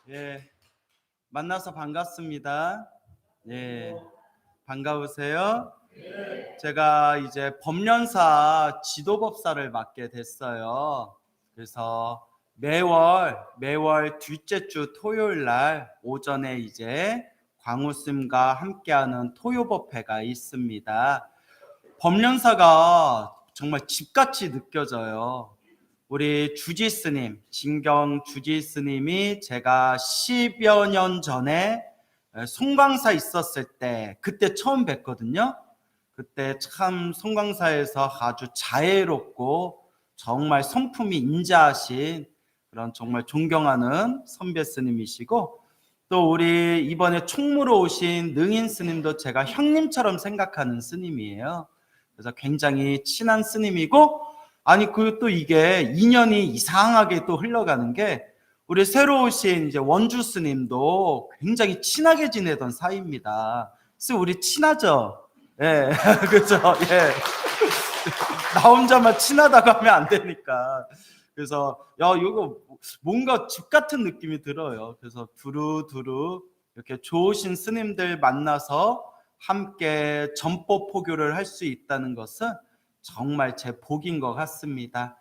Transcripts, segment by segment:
예, 만나서 반갑습니다. 예, 반가우세요? 제가 이제 법련사 지도법사를 맡게 됐어요. 그래서 매월 둘째 주 토요일 날 오전에 이제 광우스님과 함께하는 토요법회가 있습니다. 법련사가 정말 집같이 느껴져요. 우리 주지 스님, 진경 주지 스님이 제가 10여 년 전에 송광사 있었을 때 그때 처음 뵀거든요. 그때 참 송광사에서 아주 자애롭고 정말 성품이 인자하신 그런 정말 존경하는 선배 스님이시고, 또 우리 이번에 총무로 오신 능인 스님도 제가 형님처럼 생각하는 스님이에요. 그래서 굉장히 친한 스님이고, 아니 그 또 이게 인연이 이상하게 또 흘러가는 게, 우리 새로 오신 이제 원주 스님도 굉장히 친하게 지내던 사이입니다. 그래서 우리 친하죠? 예, 그죠? 예. 나 혼자만 친하다고 하면 안 되니까. 그래서 이거 뭔가 집 같은 느낌이 들어요. 그래서 두루두루 이렇게 좋으신 스님들 만나서 함께 전법 포교를 할 수 있다는 것은 정말 제 복인 것 같습니다.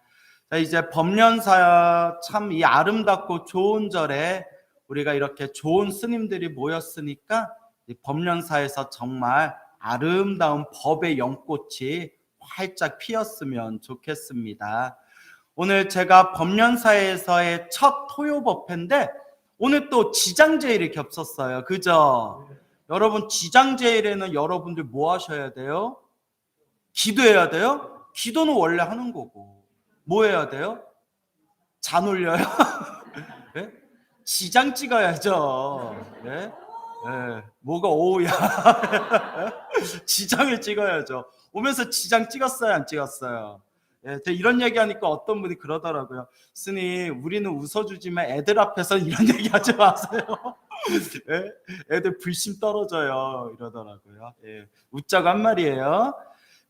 자, 이제 법련사 참 이 아름답고 좋은 절에 우리가 이렇게 좋은 스님들이 모였으니까 이 법련사에서 정말 아름다운 법의 연꽃이 활짝 피었으면 좋겠습니다. 오늘 제가 법련사에서의 첫 토요법회인데 오늘 또 지장제일이 겹쳤어요. 그죠? 여러분, 지장제일에는 여러분들 뭐 하셔야 돼요? 기도해야 돼요? 기도는 원래 하는 거고. 뭐 해야 돼요? 잔 올려요? 네? 지장 찍어야죠. 네? 네. 뭐가 오우야. 지장을 찍어야죠. 오면서 지장 찍었어요, 안 찍었어요? 예, 이런 얘기하니까 어떤 분이 그러더라고요. 스님, 우리는 웃어주지만 애들 앞에서 이런 얘기하지 마세요. 예? 애들 불심 떨어져요, 이러더라고요. 예, 웃자고 한 말이에요.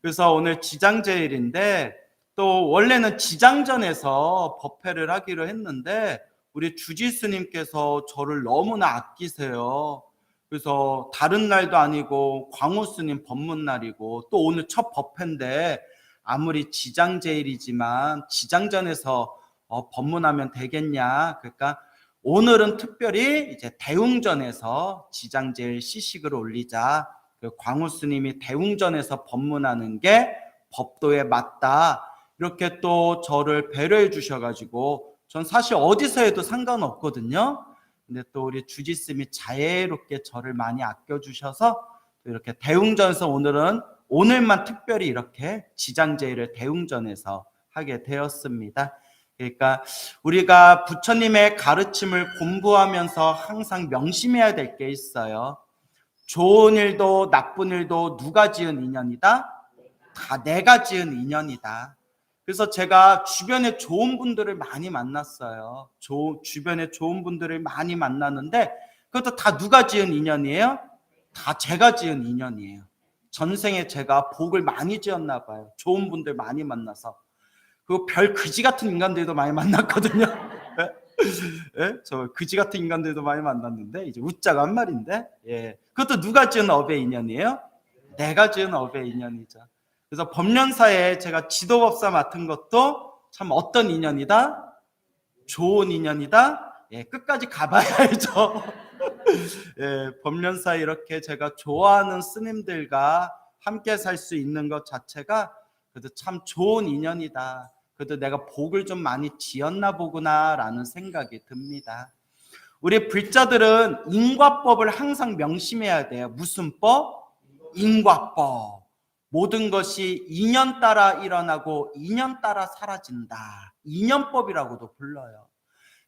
그래서 오늘 지장제일인데, 또 원래는 지장전에서 법회를 하기로 했는데 우리 주지스님께서 저를 너무나 아끼세요. 그래서 다른 날도 아니고 광우스님 법문날이고 또 오늘 첫 법회인데, 아무리 지장제일이지만 지장전에서 법문하면 되겠냐. 그러니까 오늘은 특별히 이제 대웅전에서 지장제일 시식을 올리자. 그 광우스님이 대웅전에서 법문하는 게 법도에 맞다, 이렇게 또 저를 배려해 주셔가지고, 전 사실 어디서 해도 상관없거든요. 근데 또 우리 주지스님이 자애롭게 저를 많이 아껴주셔서 이렇게 대웅전에서 오늘만 특별히 이렇게 지장제일을 대웅전에서 하게 되었습니다. 그러니까 우리가 부처님의 가르침을 공부하면서 항상 명심해야 될 게 있어요. 좋은 일도 나쁜 일도 누가 지은 인연이다? 다 내가 지은 인연이다. 그래서 제가 주변에 좋은 분들을 많이 만났어요. 주변에 좋은 분들을 많이 만났는데 그것도 다 누가 지은 인연이에요? 다 제가 지은 인연이에요. 전생에 제가 복을 많이 지었나 봐요. 좋은 분들 많이 만나서. 그리고 별 그지 같은 인간들도 많이 만났거든요. 예? 저 그지 같은 인간들도 많이 만났는데 이제 웃자고 한 말인데, 예. 그것도 누가 지은 업의 인연이에요? 내가 지은 업의 인연이죠. 그래서 법련사에 제가 지도법사 맡은 것도 참 어떤 인연이다? 좋은 인연이다? 예, 끝까지 가봐야 알죠. 예, 법련사에 이렇게 제가 좋아하는 스님들과 함께 살 수 있는 것 자체가 그래도 참 좋은 인연이다. 그래도 내가 복을 좀 많이 지었나 보구나라는 생각이 듭니다. 우리 불자들은 인과법을 항상 명심해야 돼요. 무슨 법? 인과법. 모든 것이 인연 따라 일어나고 인연 따라 사라진다. 인연법이라고도 불러요.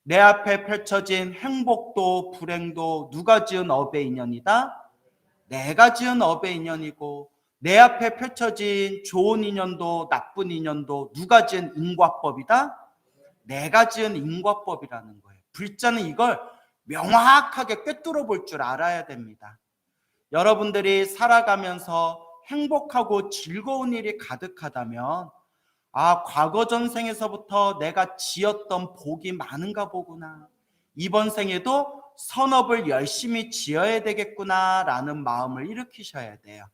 내 앞에 펼쳐진 행복도 불행도 누가 지은 업의 인연이다? 내가 지은 업의 인연이고, 내 앞에 펼쳐진 좋은 인연도 나쁜 인연도 누가 지은 인과법이다? 내가 지은 인과법이라는 거예요. 불자는 이걸 명확하게 꿰뚫어 볼 줄 알아야 됩니다. 여러분들이 살아가면서 행복하고 즐거운 일이 가득하다면, 아, 과거 전생에서부터 내가 지었던 복이 많은가 보구나. 이번 생에도 선업을 열심히 지어야 되겠구나라는 마음을 일으키셔야 돼요.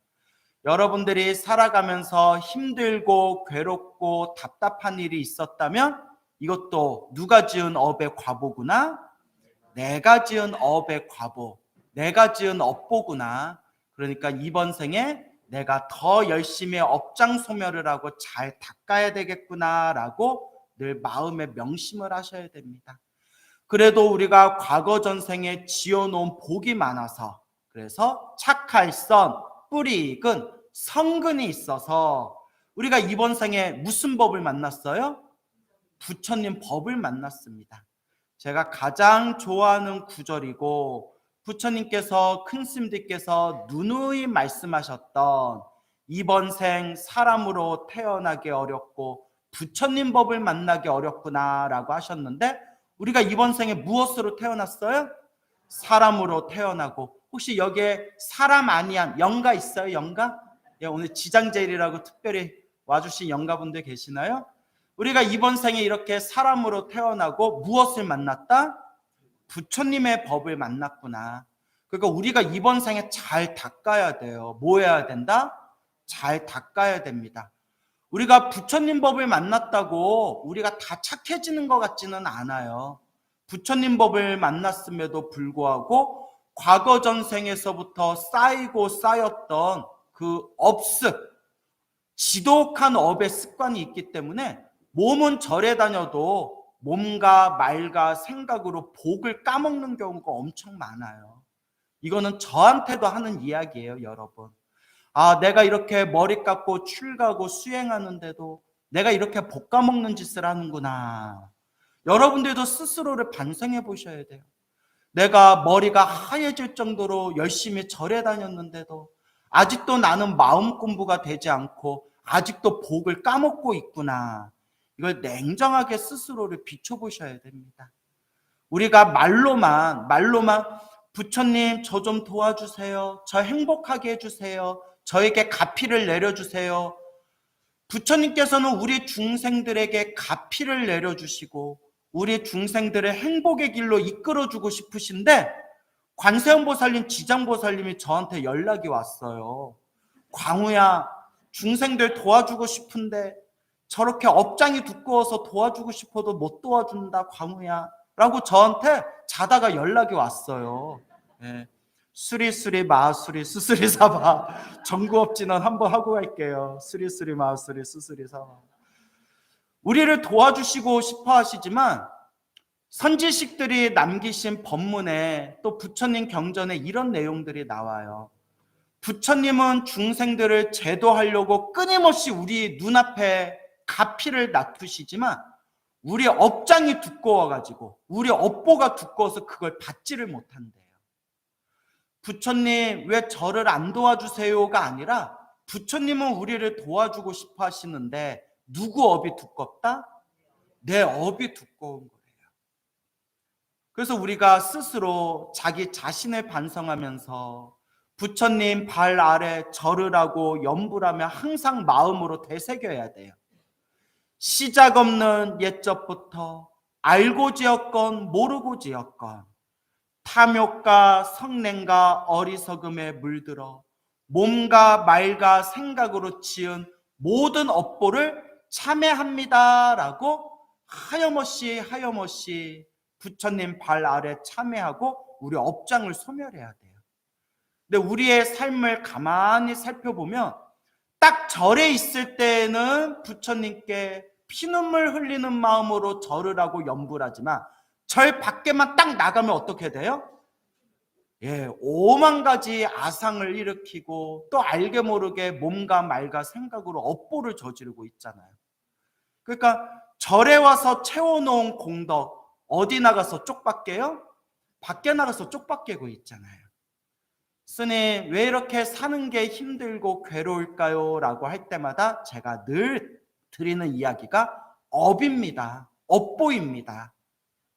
여러분들이 살아가면서 힘들고 괴롭고 답답한 일이 있었다면 이것도 누가 지은 업의 과보구나, 내가 지은 업의 과보, 내가 지은 업보구나. 그러니까 이번 생에 내가 더 열심히 업장 소멸을 하고 잘 닦아야 되겠구나라고 늘 마음에 명심을 하셔야 됩니다. 그래도 우리가 과거 전생에 지어놓은 복이 많아서, 그래서 착할 선, 뿌리 익은 성근이 있어서 우리가 이번 생에 무슨 법을 만났어요? 부처님 법을 만났습니다. 제가 가장 좋아하는 구절이고 부처님께서 큰 스님들께서 누누이 말씀하셨던 이번 생 사람으로 태어나기 어렵고 부처님 법을 만나기 어렵구나 라고 하셨는데, 우리가 이번 생에 무엇으로 태어났어요? 사람으로 태어나고, 혹시 여기에 사람 아니한 영가 있어요? 영가? 예, 오늘 지장제일이라고 특별히 와주신 영가분들 계시나요? 우리가 이번 생에 이렇게 사람으로 태어나고 무엇을 만났다? 부처님의 법을 만났구나. 그러니까 우리가 이번 생에 잘 닦아야 돼요. 뭐 해야 된다? 잘 닦아야 됩니다. 우리가 부처님 법을 만났다고 우리가 다 착해지는 것 같지는 않아요. 부처님 법을 만났음에도 불구하고 과거 전생에서부터 쌓이고 쌓였던 그 업습, 지독한 업의 습관이 있기 때문에 몸은 절에 다녀도 몸과 말과 생각으로 복을 까먹는 경우가 엄청 많아요. 이거는 저한테도 하는 이야기예요, 여러분. 아, 내가 이렇게 머리 깎고 출가고 수행하는데도 내가 이렇게 복 까먹는 짓을 하는구나. 여러분들도 스스로를 반성해 보셔야 돼요. 내가 머리가 하얘질 정도로 열심히 절에 다녔는데도 아직도 나는 마음 공부가 되지 않고 아직도 복을 까먹고 있구나. 이걸 냉정하게 스스로를 비춰보셔야 됩니다. 우리가 말로만 부처님 저 좀 도와주세요, 저 행복하게 해주세요, 저에게 가피를 내려주세요. 부처님께서는 우리 중생들에게 가피를 내려주시고 우리 중생들의 행복의 길로 이끌어주고 싶으신데, 관세음보살님, 지장보살님이 저한테 연락이 왔어요. 광우야, 중생들 도와주고 싶은데 저렇게 업장이 두꺼워서 도와주고 싶어도 못 도와준다, 광우야 라고 저한테 자다가 연락이 왔어요. 예. 수리수리 마수리 수수리 사바, 정구업진원 한번 하고 갈게요. 수리수리 마수리 수수리 사바. 우리를 도와주시고 싶어 하시지만 선지식들이 남기신 법문에 또 부처님 경전에 이런 내용들이 나와요. 부처님은 중생들을 제도하려고 끊임없이 우리 눈앞에 가피를 놔두시지만 우리 업장이 두꺼워가지고, 우리 업보가 두꺼워서 그걸 받지를 못한대요. 부처님 왜 저를 안 도와주세요가 아니라 부처님은 우리를 도와주고 싶어 하시는데 누구 업이 두껍다? 내 업이 두꺼운 거예요. 그래서 우리가 스스로 자기 자신을 반성하면서 부처님 발 아래 절을 하고 염불하며 항상 마음으로 되새겨야 돼요. 시작 없는 옛적부터 알고 지었건 모르고 지었건 탐욕과 성냄과 어리석음에 물들어 몸과 말과 생각으로 지은 모든 업보를 참회합니다라고 하염없이 부처님 발 아래 참회하고 우리 업장을 소멸해야 돼요. 근데 우리의 삶을 가만히 살펴보면 딱 절에 있을 때는 부처님께 피눈물 흘리는 마음으로 절을 하고 염불하지만 절 밖에만 딱 나가면 어떻게 돼요? 예, 오만 가지 아상을 일으키고 또 알게 모르게 몸과 말과 생각으로 업보를 저지르고 있잖아요. 그러니까 절에 와서 채워놓은 공덕 어디 나가서 쪽박게요? 밖에 나가서 쪽박게고 있잖아요. 스님 왜 이렇게 사는 게 힘들고 괴로울까요? 라고 할 때마다 제가 늘 드리는 이야기가 업입니다. 업보입니다.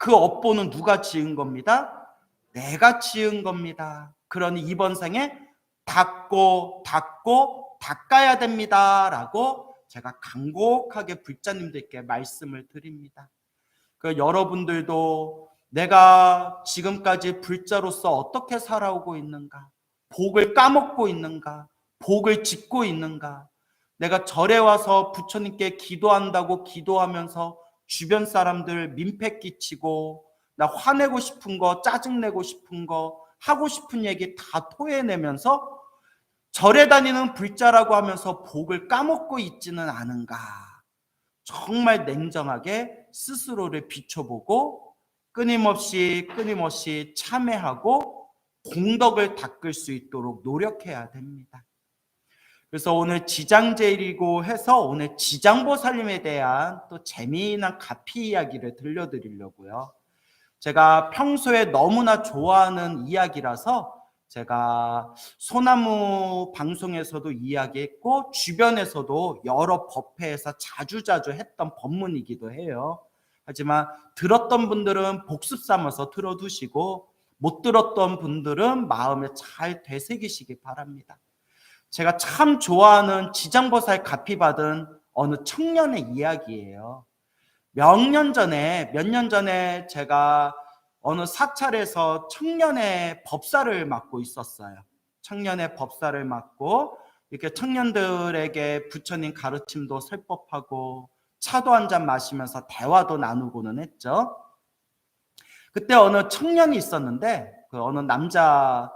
그 업보는 누가 지은 겁니다? 내가 지은 겁니다. 그러니 이번 생에 닦고 닦아야 됩니다 라고 제가 간곡하게 불자님들께 말씀을 드립니다. 그 여러분들도 내가 지금까지 불자로서 어떻게 살아오고 있는가? 복을 까먹고 있는가? 복을 짓고 있는가? 내가 절에 와서 부처님께 기도한다고 기도하면서 주변 사람들 민폐 끼치고 나 화내고 싶은 거, 짜증내고 싶은 거, 하고 싶은 얘기 다 토해내면서 절에 다니는 불자라고 하면서 복을 까먹고 있지는 않은가? 정말 냉정하게 스스로를 비춰보고 끊임없이 참회하고 공덕을 닦을 수 있도록 노력해야 됩니다. 그래서 오늘 지장제일이고 해서 오늘 지장보살님에 대한 또 재미난 가피 이야기를 들려드리려고요. 제가 평소에 너무나 좋아하는 이야기라서 제가 소나무 방송에서도 이야기했고 주변에서도 여러 법회에서 자주자주 했던 법문이기도 해요. 하지만 들었던 분들은 복습 삼아서 들어두시고 못 들었던 분들은 마음에 잘 되새기시기 바랍니다. 제가 참 좋아하는 지장보살 가피받은 어느 청년의 이야기예요. 몇 년 전에 제가 어느 사찰에서 청년의 법사를 맡고 있었어요. 청년의 법사를 맡고 이렇게 청년들에게 부처님 가르침도 설법하고 차도 한잔 마시면서 대화도 나누고는 했죠. 그때 어느 청년이 있었는데 그 어느 남자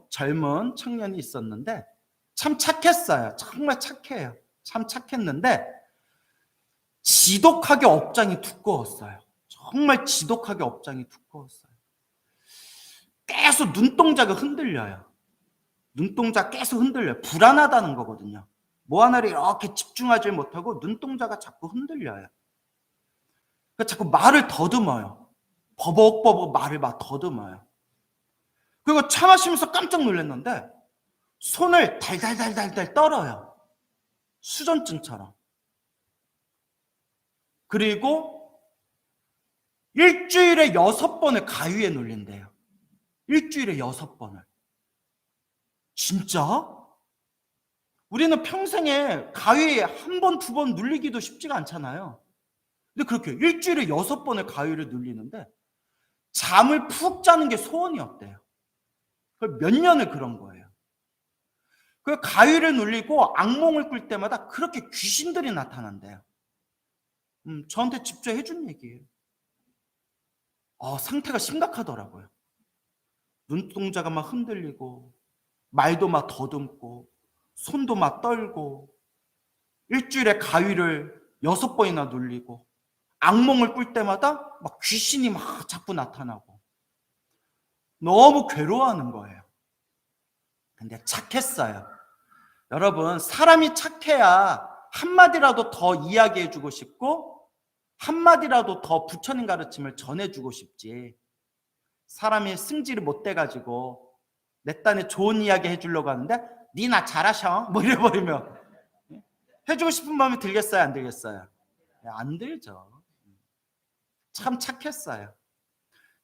젊은 청년이 있었는데 참 착했어요. 정말 착해요. 참 착했는데 지독하게 업장이 두꺼웠어요. 정말 지독하게 업장이 두꺼웠어요. 계속 눈동자가 흔들려요. 눈동자 계속 흔들려요. 불안하다는 거거든요. 뭐 하나를 이렇게 집중하지 못하고 눈동자가 자꾸 흔들려요. 그러니까 자꾸 말을 더듬어요. 버벅버벅 말을 막 더듬어요. 그리고 차 마시면서 깜짝 놀랐는데 손을 달달달달달 떨어요. 수전증처럼. 그리고 일주일에 6번을 가위에 눌린대요. 일주일에 6번을. 진짜? 우리는 평생에 가위에 1번, 2번 눌리기도 쉽지가 않잖아요. 근데 그렇게 일주일에 6번을 가위를 눌리는데 잠을 푹 자는 게 소원이었대요. 몇 년을 그런 거예요. 그 가위를 눌리고 악몽을 꿀 때마다 그렇게 귀신들이 나타난대요. 저한테 직접 해준 얘기예요. 상태가 심각하더라고요. 눈동자가 막 흔들리고 말도 막 더듬고 손도 막 떨고 일주일에 가위를 6번이나 눌리고 악몽을 꿀 때마다 막 귀신이 막 자꾸 나타나고 너무 괴로워하는 거예요. 근데 착했어요. 여러분, 사람이 착해야 한마디라도 더 이야기해주고 싶고 한마디라도 더 부처님 가르침을 전해주고 싶지. 사람이 승질이 못 돼가지고 내 딴에 좋은 이야기 해주려고 하는데 니나 잘하셔 뭐 이래버리면 해주고 싶은 마음이 들겠어요, 안 들겠어요? 안 들죠. 참 착했어요.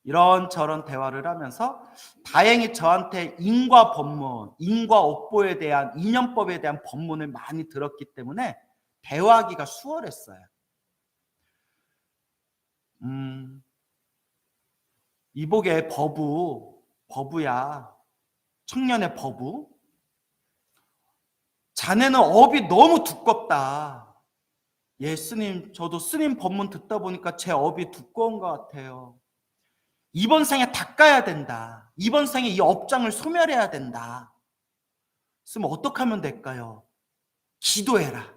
이런저런 대화를 하면서 다행히 저한테 인과 법문, 인과 업보에 대한 인연법에 대한 법문을 많이 들었기 때문에 대화하기가 수월했어요. 이복의 버부야. 청년의 버부. 자네는 업이 너무 두껍다. 예, 스님, 저도 스님 법문 듣다 보니까 제 업이 두꺼운 것 같아요. 이번 생에 닦아야 된다. 이번 생에 이 업장을 소멸해야 된다. 그럼 어떻게 하면 될까요? 기도해라.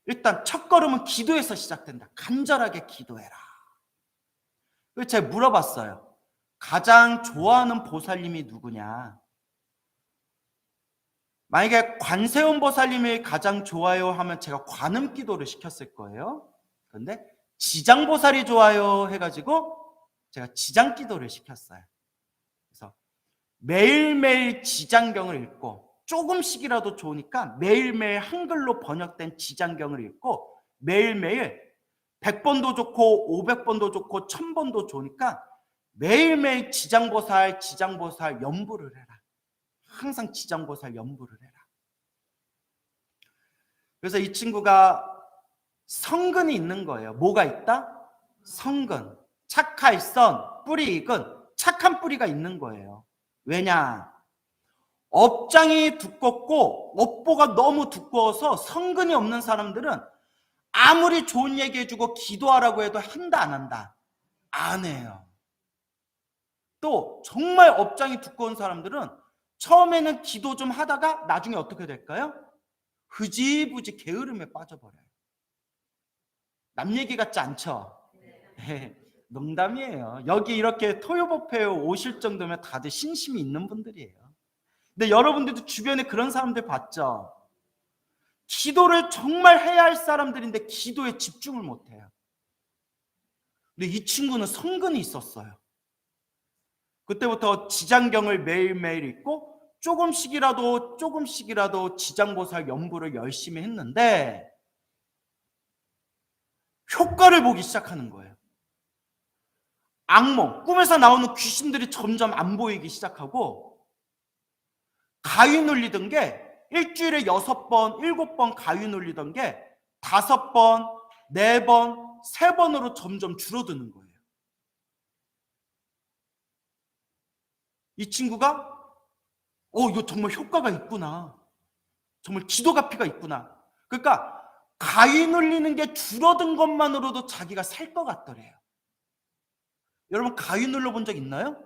일단 첫 걸음은 기도에서 시작된다. 간절하게 기도해라. 그래서 제가 물어봤어요. 가장 좋아하는 보살님이 누구냐? 만약에 관세음 보살님이 가장 좋아요 하면 제가 관음 기도를 시켰을 거예요. 그런데 지장보살이 좋아요 해가지고 제가 지장 기도를 시켰어요. 그래서 매일매일 지장경을 읽고 조금씩이라도 좋으니까 매일매일 한글로 번역된 지장경을 읽고 매일매일 100번도 좋고 500번도 좋고 1000번도 좋으니까 매일매일 지장보살 연부를 해라. 항상 지장보살 연부를 해라. 그래서 이 친구가 성근이 있는 거예요. 뭐가 있다? 성근. 착할선 뿌리 익은 착한 뿌리가 있는 거예요. 왜냐? 업장이 두껍고 업보가 너무 두꺼워서 성근이 없는 사람들은 아무리 좋은 얘기 해주고 기도하라고 해도 한다 안 한다? 안 해요. 또 정말 업장이 두꺼운 사람들은 처음에는 기도 좀 하다가 나중에 어떻게 될까요? 흐지부지 게으름에 빠져버려요. 남 얘기 같지 않죠? 네, 농담이에요. 여기 이렇게 토요법회에 오실 정도면 다들 신심이 있는 분들이에요. 근데 여러분들도 주변에 그런 사람들 봤죠? 기도를 정말 해야 할 사람들인데 기도에 집중을 못해요. 근데 이 친구는 성근이 있었어요. 그때부터 지장경을 매일매일 읽고 조금씩이라도 지장보살 연부를 열심히 했는데 효과를 보기 시작하는 거예요. 악몽, 꿈에서 나오는 귀신들이 점점 안 보이기 시작하고 가위 눌리던 게 일주일에 6번, 7번 가위 눌리던 게 5번, 4번, 3번으로 점점 줄어드는 거예요. 이 친구가 이거 정말 효과가 있구나. 정말 기도가 피가 있구나. 그러니까 가위 눌리는 게 줄어든 것만으로도 자기가 살 것 같더래요. 여러분 가위 눌러본 적 있나요?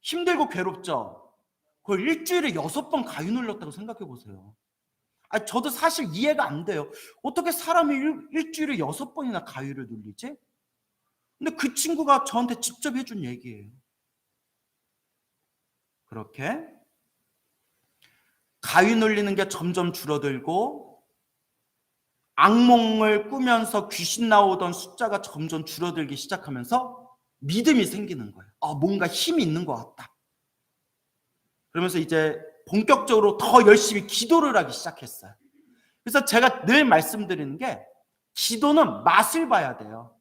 힘들고 괴롭죠? 그걸 일주일에 6번 가위 눌렀다고 생각해 보세요. 저도 사실 이해가 안 돼요. 어떻게 사람이 일주일에 6번이나 가위를 눌리지? 근데 그 친구가 저한테 직접 해준 얘기예요. 그렇게 가위 눌리는 게 점점 줄어들고 악몽을 꾸면서 귀신 나오던 숫자가 점점 줄어들기 시작하면서 믿음이 생기는 거예요. 뭔가 힘이 있는 것 같다. 그러면서 이제 본격적으로 더 열심히 기도를 하기 시작했어요. 그래서 제가 늘 말씀드리는 게 기도는 맛을 봐야 돼요.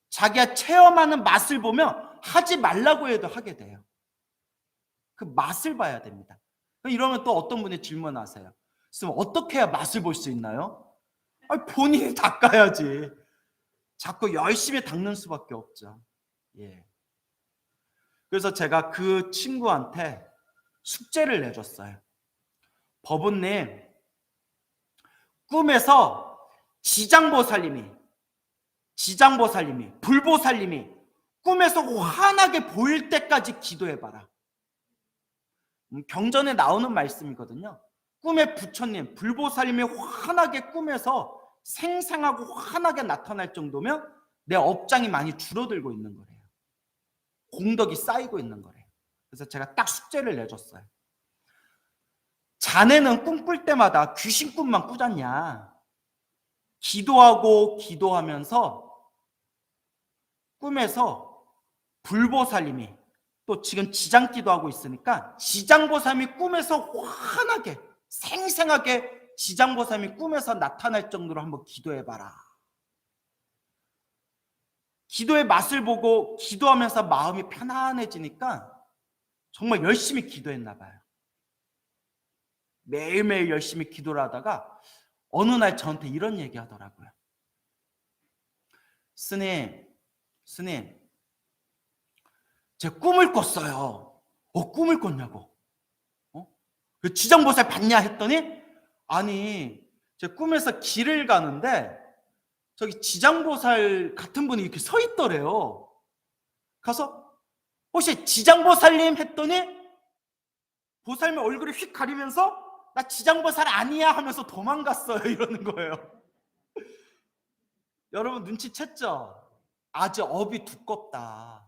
자기가 체험하는 맛을 보면 하지 말라고 해도 하게 돼요. 그 맛을 봐야 됩니다. 이러면 또 어떤 분이 질문하세요. 그럼 어떻게 해야 맛을 볼 수 있나요? 본인이 닦아야지. 자꾸 열심히 닦는 수밖에 없죠. 예. 그래서 제가 그 친구한테 숙제를 내줬어요. 법은님, 꿈에서 지장보살님이, 불보살님이 꿈에서 환하게 보일 때까지 기도해봐라. 경전에 나오는 말씀이거든요. 꿈에 부처님, 불보살님이 환하게 꿈에서 생생하고 환하게 나타날 정도면 내 업장이 많이 줄어들고 있는 거래요. 공덕이 쌓이고 있는 거래요. 그래서 제가 딱 숙제를 내줬어요. 자네는 꿈꿀 때마다 귀신 꿈만 꾸잖냐. 기도하면서 꿈에서 불보살님이 또 지금 지장기도 하고 있으니까 지장보살님이 꿈에서 환하게 생생하게 지장보살님이 꿈에서 나타날 정도로 한번 기도해봐라. 기도의 맛을 보고 기도하면서 마음이 편안해지니까 정말 열심히 기도했나 봐요. 매일매일 열심히 기도를 하다가 어느 날 저한테 이런 얘기 하더라고요. 스님, 제가 꿈을 꿨어요. 꿈을 꿨냐고. 그 지장보살 봤냐 했더니 아니, 제가 꿈에서 길을 가는데 저기 지장보살 같은 분이 이렇게 서 있더래요. 가서 혹시 지장보살님 했더니 보살님 얼굴을 휙 가리면서 나 지장보살 아니야 하면서 도망갔어요. 이러는 거예요. 여러분 눈치챘죠? 아주 업이 두껍다.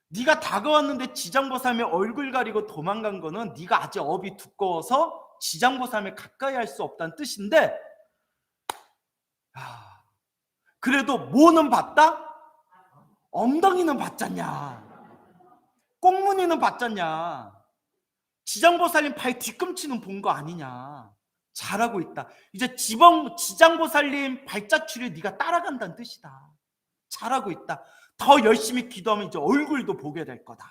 네가 다가왔는데 지장보살님의 얼굴 가리고 도망간 거는 네가 아주 업이 두꺼워서 지장보살님을 가까이 할 수 없다는 뜻인데 그래도 뭐는 봤다? 엉덩이는 봤잖냐. 꽁무니는 봤잖냐. 지장보살님 발 뒤꿈치는 본 거 아니냐. 잘하고 있다. 이제 지장보살님 발자취를 네가 따라간다는 뜻이다. 잘하고 있다. 더 열심히 기도하면 이제 얼굴도 보게 될 거다.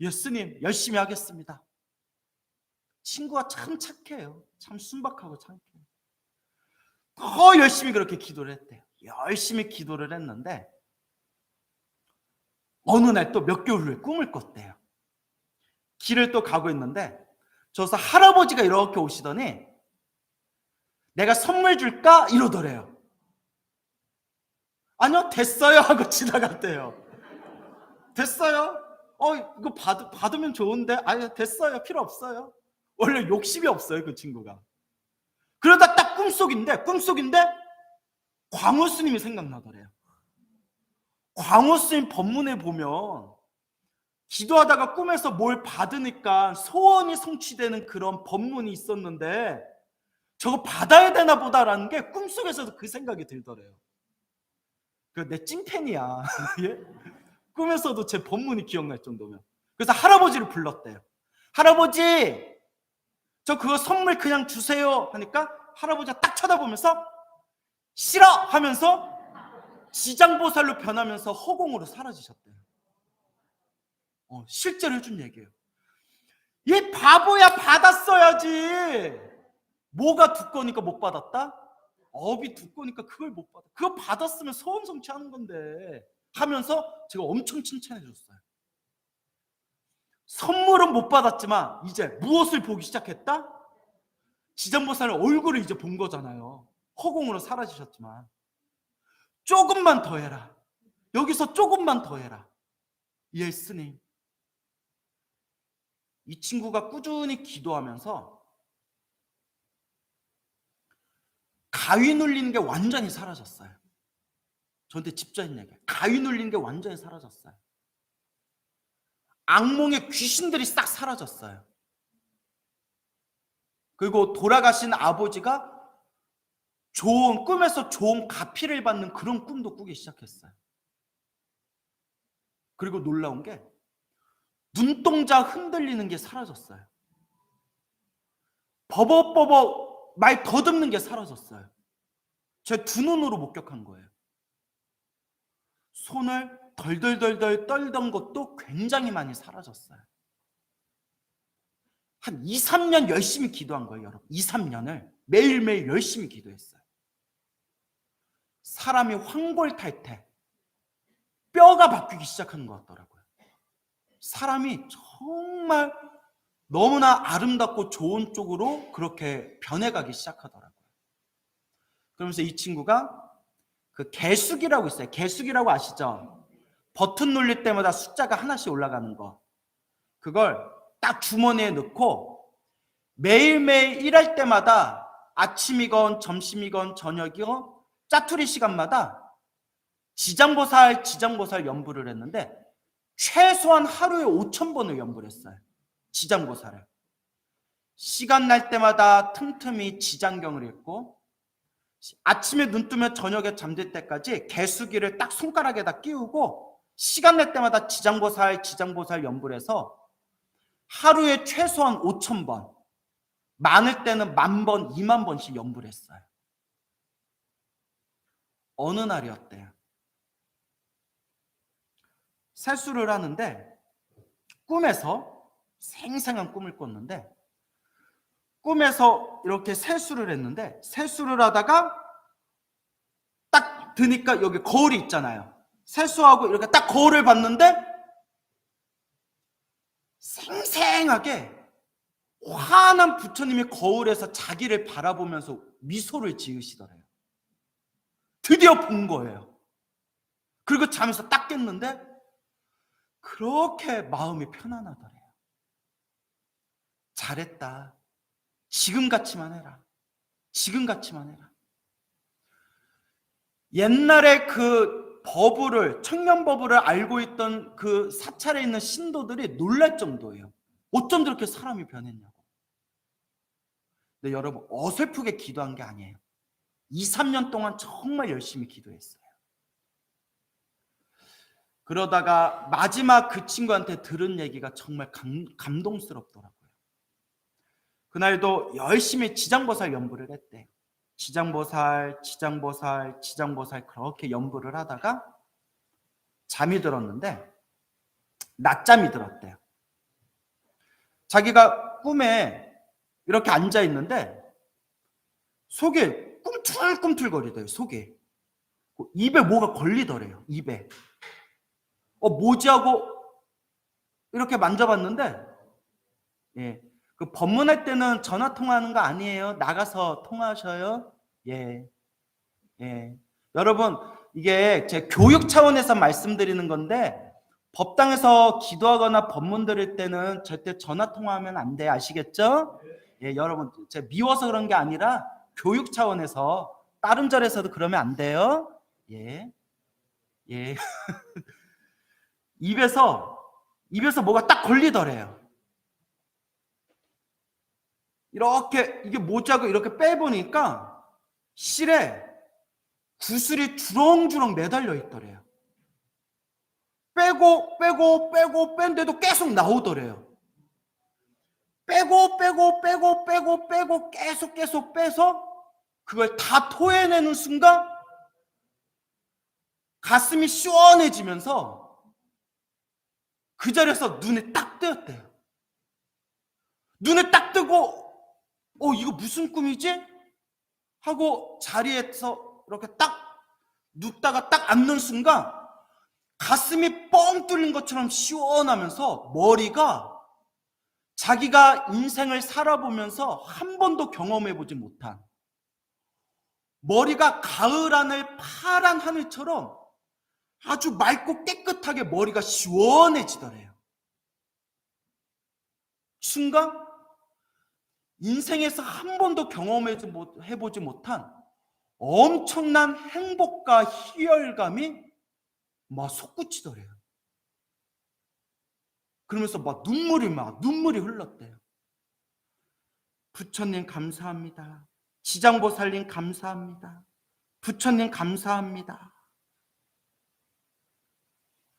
예수님 열심히 하겠습니다. 친구가 참 착해요. 참 순박하고 착해요. 더 열심히 그렇게 기도를 했대요. 열심히 기도를 했는데 어느 날 또 몇 개월 후에 꿈을 꿨대요. 길을 또 가고 있는데 저기서 할아버지가 이렇게 오시더니 내가 선물 줄까? 이러더래요. 아니요, 됐어요 하고 지나갔대요. 됐어요? 이거 받으면 좋은데? 아니, 됐어요. 필요 없어요. 원래 욕심이 없어요, 그 친구가. 그러다 딱 꿈속인데 광호 스님이 생각나더래요. 광호 스님 법문에 보면 기도하다가 꿈에서 뭘 받으니까 소원이 성취되는 그런 법문이 있었는데 저거 받아야 되나 보다라는 게 꿈속에서도 그 생각이 들더래요. 내 찐팬이야. 예? 꿈에서도 제 법문이 기억날 정도면. 그래서 할아버지를 불렀대요. 할아버지, 저 그거 선물 그냥 주세요 하니까 할아버지가 딱 쳐다보면서 싫어 하면서 지장보살로 변하면서 허공으로 사라지셨대요. 실제로 해준 얘기예요. 얘 바보야, 받았어야지. 뭐가 두꺼우니까 못 받았다? 업이 두꺼우니까 그걸 못 받아. 그거 받았으면 소원 성취하는 건데 하면서 제가 엄청 칭찬해 줬어요. 선물은 못 받았지만 이제 무엇을 보기 시작했다? 지장보살의 얼굴을 이제 본 거잖아요. 허공으로 사라지셨지만 조금만 더 해라. 여기서 조금만 더 해라. 예, 스님. 이 친구가 꾸준히 기도하면서 가위 눌리는 게 완전히 사라졌어요. 저한테 집자인 얘기예요. 가위 눌리는 게 완전히 사라졌어요. 악몽의 귀신들이 싹 사라졌어요. 그리고 돌아가신 아버지가 꿈에서 좋은 가피를 받는 그런 꿈도 꾸기 시작했어요. 그리고 놀라운 게 눈동자 흔들리는 게 사라졌어요. 버벅버벅 말 더듬는 게 사라졌어요. 제 두 눈으로 목격한 거예요. 손을 덜덜덜덜 떨던 것도 굉장히 많이 사라졌어요. 한 2, 3년 열심히 기도한 거예요, 여러분. 2, 3년을 매일매일 열심히 기도했어요. 사람이 황골탈태, 뼈가 바뀌기 시작하는 것 같더라고요. 사람이 정말 너무나 아름답고 좋은 쪽으로 그렇게 변해가기 시작하더라고요. 그러면서 이 친구가 그 개수기라고 있어요. 개수기라고 아시죠? 버튼 눌릴 때마다 숫자가 하나씩 올라가는 거. 그걸 딱 주머니에 넣고 매일매일 일할 때마다 아침이건 점심이건 저녁이건 짜투리 시간마다 지장보살 연부를 했는데 최소한 하루에 5,000번을 연부를 했어요. 지장보살을. 시간 날 때마다 틈틈이 지장경을 읽고 아침에 눈 뜨면 저녁에 잠들 때까지 개수기를 딱 손가락에다 끼우고 시간 날 때마다 지장보살 연부를 해서 하루에 최소한 5,000번, 많을 때는 10,000번, 20,000번씩 연부를 했어요. 어느 날이었대요. 세수를 하는데 꿈에서 생생한 꿈을 꿨는데 꿈에서 이렇게 세수를 했는데 세수를 하다가 딱 드니까 여기 거울이 있잖아요. 세수하고 이렇게 딱 거울을 봤는데 생생하게 환한 부처님이 거울에서 자기를 바라보면서 미소를 지으시더래요. 드디어 본 거예요. 그리고 잠에서 딱 깼는데 그렇게 마음이 편안하더래요. 잘했다. 지금같이만 해라. 지금같이만 해라. 옛날에 그 청년버부를 알고 있던 그 사찰에 있는 신도들이 놀랄 정도예요. 어쩜 저렇게 사람이 변했냐고. 근데 여러분, 어설프게 기도한 게 아니에요. 2, 3년 동안 정말 열심히 기도했어요. 그러다가 마지막 그 친구한테 들은 얘기가 정말 감동스럽더라고요. 그날도 열심히 지장보살 연부를 했대요. 지장보살 그렇게 연부를 하다가 잠이 들었는데 낮잠이 들었대요. 자기가 꿈에 이렇게 앉아 있는데 속에 꿈틀꿈틀거리대요. 속에 입에 뭐가 걸리더래요. 입에 뭐지 하고 이렇게 만져봤는데, 예, 그 법문할 때는 전화 통화하는 거 아니에요. 나가서 통화하셔요. 예, 예. 여러분, 이게 제 교육 차원에서 말씀드리는 건데, 법당에서 기도하거나 법문 드릴 때는 절대 전화 통화하면 안 돼. 아시겠죠? 예, 여러분, 제가 미워서 그런 게 아니라 교육 차원에서 다른 절에서도 그러면 안 돼요. 예, 예. 입에서 뭐가 딱 걸리더래요. 이렇게 이게 뭐자고 이렇게 빼보니까 실에 구슬이 주렁주렁 매달려 있더래요. 빼고 뺀데도 계속 나오더래요. 빼고 계속 빼서 그걸 다 토해내는 순간 가슴이 시원해지면서 그 자리에서 눈에 딱 뜨였대요. 눈에 딱 뜨고 이거 무슨 꿈이지? 하고 자리에서 이렇게 딱 눕다가 딱 앉는 순간 가슴이 뻥 뚫린 것처럼 시원하면서 머리가 자기가 인생을 살아보면서 한 번도 경험해보지 못한, 머리가 가을 하늘 파란 하늘처럼 아주 맑고 깨끗하게 머리가 시원해지더래요. 순간 인생에서 한 번도 경험해보지 못한 엄청난 행복과 희열감이 막 솟구치더래요. 그러면서 막 눈물이 흘렀대요. 부처님 감사합니다. 지장보살님 감사합니다. 부처님 감사합니다.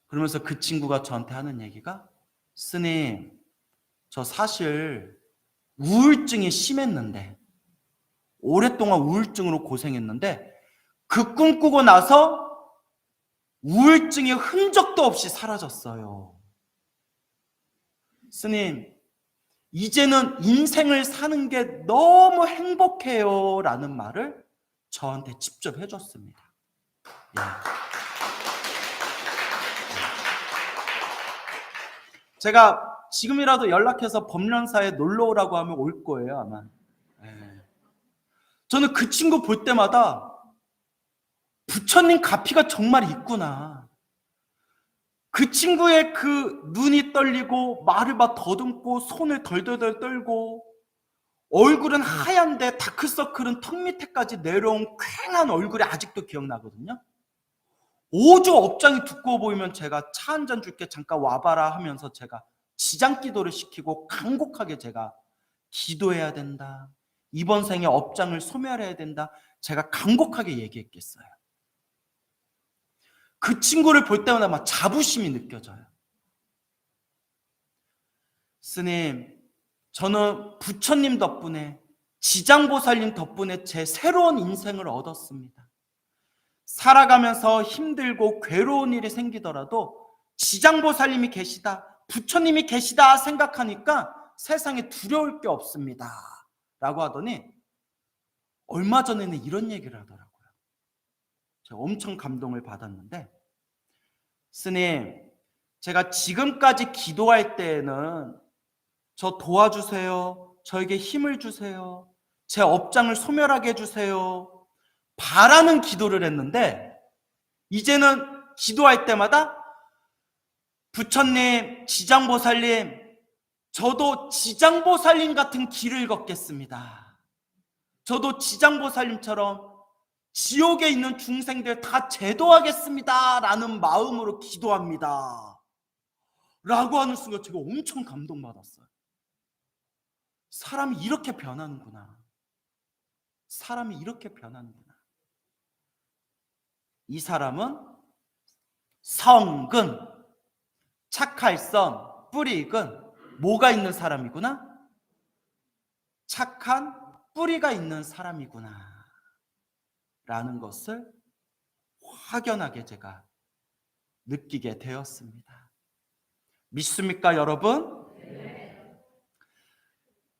그러면서 그 친구가 저한테 하는 얘기가, 스님, 저 사실 우울증이 심했는데, 오랫동안 우울증으로 고생했는데 그 꿈 꾸고 나서 우울증의 흔적도 없이 사라졌어요. 스님, 이제는 인생을 사는 게 너무 행복해요 라는 말을 저한테 직접 해줬습니다. 예. 제가 지금이라도 연락해서 법련사에 놀러 오라고 하면 올 거예요, 아마. 예. 저는 그 친구 볼 때마다 부처님 가피가 정말 있구나. 그 친구의 그 눈이 떨리고 말을 막 더듬고 손을 덜덜덜 떨고 얼굴은 하얀데 다크서클은 턱 밑에까지 내려온 퀭한 얼굴이 아직도 기억나거든요. 오죽 업장이 두꺼워 보이면 제가 차 한 잔 줄게 잠깐 와봐라 하면서 제가 지장기도를 시키고 간곡하게 제가 기도해야 된다. 이번 생에 업장을 소멸해야 된다. 제가 간곡하게 얘기했겠어요. 그 친구를 볼 때마다 막 자부심이 느껴져요. 스님, 저는 부처님 덕분에, 지장보살님 덕분에 제 새로운 인생을 얻었습니다. 살아가면서 힘들고 괴로운 일이 생기더라도 지장보살님이 계시다, 부처님이 계시다 생각하니까 세상에 두려울 게 없습니다 라고 하더니 얼마 전에는 이런 얘기를 하더라고요. 제가 엄청 감동을 받았는데, 스님, 제가 지금까지 기도할 때에는 저 도와주세요, 저에게 힘을 주세요, 제 업장을 소멸하게 해주세요 바라는 기도를 했는데, 이제는 기도할 때마다 부처님, 지장보살님, 저도 지장보살님 같은 길을 걷겠습니다. 저도 지장보살님처럼 지옥에 있는 중생들 다 제도하겠습니다 라는 마음으로 기도합니다 라고 하는 순간 제가 엄청 감동받았어요. 사람이 이렇게 변하는구나. 사람이 이렇게 변하는구나. 이 사람은 성근, 착할성, 뿌리익은 뭐가 있는 사람이구나? 착한 뿌리가 있는 사람이구나 라는 것을 확연하게 제가 느끼게 되었습니다. 믿습니까, 여러분? 네.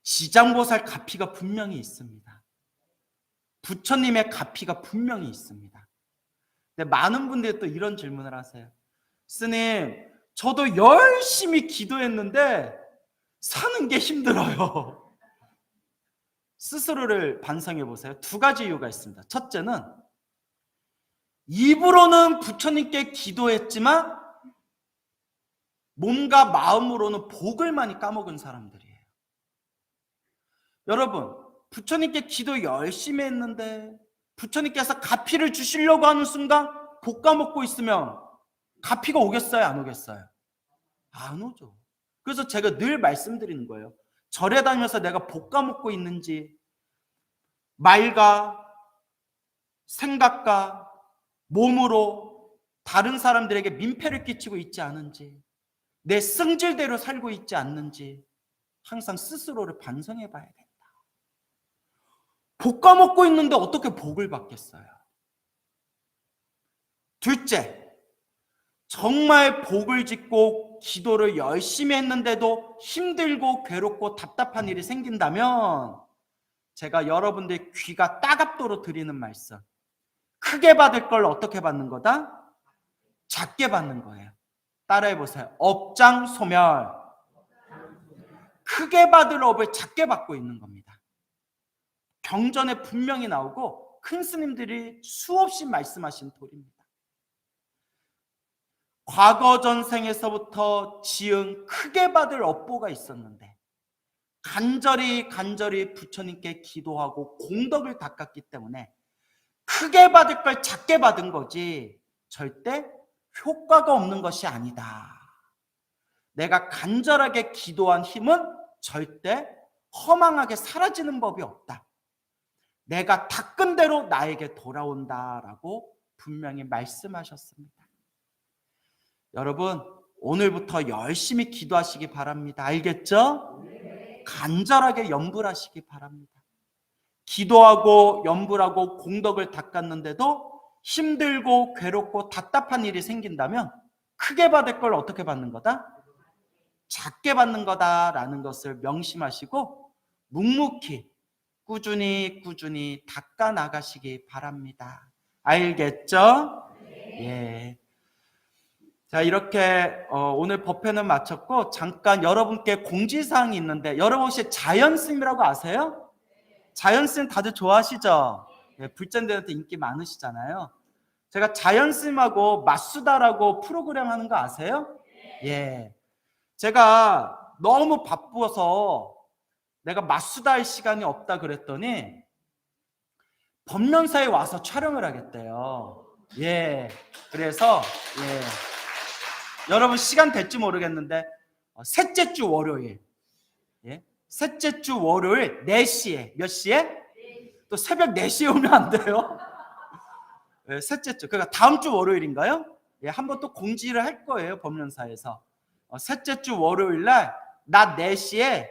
지장보살 가피가 분명히 있습니다. 부처님의 가피가 분명히 있습니다. 근데 많은 분들이 또 이런 질문을 하세요. 스님, 저도 열심히 기도했는데 사는 게 힘들어요. 스스로를 반성해 보세요. 두 가지 이유가 있습니다. 첫째는 입으로는 부처님께 기도했지만 몸과 마음으로는 복을 많이 까먹은 사람들이에요. 여러분, 부처님께 기도 열심히 했는데 부처님께서 가피를 주시려고 하는 순간 복 까먹고 있으면 가피가 오겠어요? 안 오겠어요? 안 오죠. 그래서 제가 늘 말씀드리는 거예요. 절에 다니면서 내가 복 까먹고 있는지, 말과 생각과 몸으로 다른 사람들에게 민폐를 끼치고 있지 않은지, 내 성질대로 살고 있지 않는지 항상 스스로를 반성해 봐야 된다. 복 까먹고 있는데 어떻게 복을 받겠어요? 둘째, 정말 복을 짓고 기도를 열심히 했는데도 힘들고 괴롭고 답답한 일이 생긴다면 제가 여러분들 귀가 따갑도록 드리는 말씀, 크게 받을 걸 어떻게 받는 거다? 작게 받는 거예요. 따라해 보세요. 업장소멸. 크게 받을 업을 작게 받고 있는 겁니다. 경전에 분명히 나오고 큰 스님들이 수없이 말씀하신 도리입니다. 과거 전생에서부터 지은 크게 받을 업보가 있었는데 간절히 부처님께 기도하고 공덕을 닦았기 때문에 크게 받을 걸 작게 받은 거지 절대 효과가 없는 것이 아니다. 내가 간절하게 기도한 힘은 절대 허망하게 사라지는 법이 없다. 내가 닦은 대로 나에게 돌아온다라고 분명히 말씀하셨습니다. 여러분, 오늘부터 열심히 기도하시기 바랍니다. 알겠죠? 간절하게 염불하시기 바랍니다. 기도하고 염불하고 공덕을 닦았는데도 힘들고 괴롭고 답답한 일이 생긴다면 크게 받을 걸 어떻게 받는 거다? 작게 받는 거다라는 것을 명심하시고 묵묵히 꾸준히 닦아 나가시기 바랍니다. 알겠죠? 예. 자, 이렇게 오늘 법회는 마쳤고 잠깐 여러분께 공지사항이 있는데, 여러분 혹시 자연스님이라고 아세요? 자연스님 다들 좋아하시죠? 예, 불전대한테 인기 많으시잖아요. 제가 자연스님하고 맞수다라고 프로그램 하는 거 아세요? 예. 제가 너무 바빠서 내가 맞수다 할 시간이 없다 그랬더니 법련사에 와서 촬영을 하겠대요. 예. 그래서 여러분 시간 될지 모르겠는데 셋째 주 월요일, 셋째 주 월요일 4시에, 몇 시에? 또 새벽 4시에 오면 안 돼요. 셋째 주, 그러니까 다음 주 월요일인가요? 한번 또 공지를 할 거예요, 법련사에서. 셋째 주 월요일 날 낮 4시에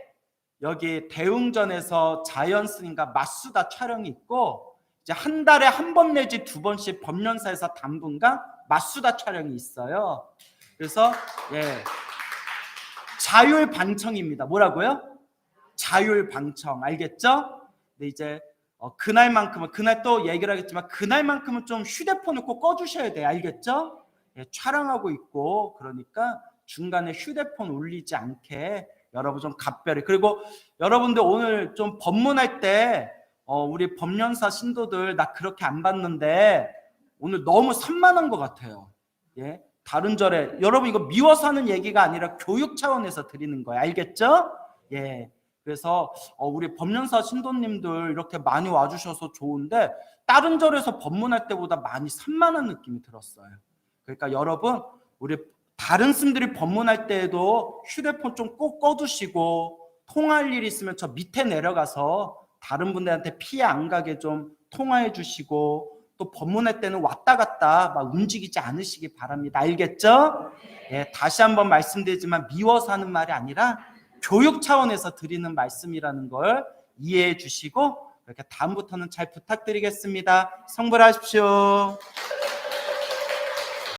여기 대웅전에서 자연스님과 맞수다 촬영이 있고, 이제 한 달에 한 번 내지 2번씩 법련사에서 당분간 맞수다 촬영이 있어요. 그래서 자율방청입니다. 뭐라고요? 자율방청. 알겠죠? 근데 이제 그날만큼은, 그날 또 얘기를 하겠지만 그날만큼은 좀 휴대폰을 꼭 꺼주셔야 돼요. 알겠죠? 촬영하고 있고 그러니까 중간에 휴대폰 울리지 않게 여러분 좀 각별히. 그리고 여러분들 오늘 좀 법문할 때 우리 법련사 신도들 나 그렇게 안 봤는데 오늘 너무 산만한 것 같아요. 다른 절에 여러분 이거 미워서 하는 얘기가 아니라 교육 차원에서 드리는 거예요. 알겠죠? 그래서 우리 법련사 신도님들 이렇게 많이 와주셔서 좋은데 다른 절에서 법문할 때보다 많이 산만한 느낌이 들었어요. 그러니까 여러분 우리 다른 스님들이 법문할 때에도 휴대폰 좀 꼭 꺼두시고, 통화할 일 있으면 저 밑에 내려가서 다른 분들한테 피해 안 가게 좀 통화해 주시고, 또 법문할 때는 왔다 갔다 막 움직이지 않으시기 바랍니다. 알겠죠? 다시 한번 말씀드리지만 미워서 하는 말이 아니라 교육 차원에서 드리는 말씀이라는 걸 이해해 주시고 이렇게 다음부터는 잘 부탁드리겠습니다. 성불하십시오.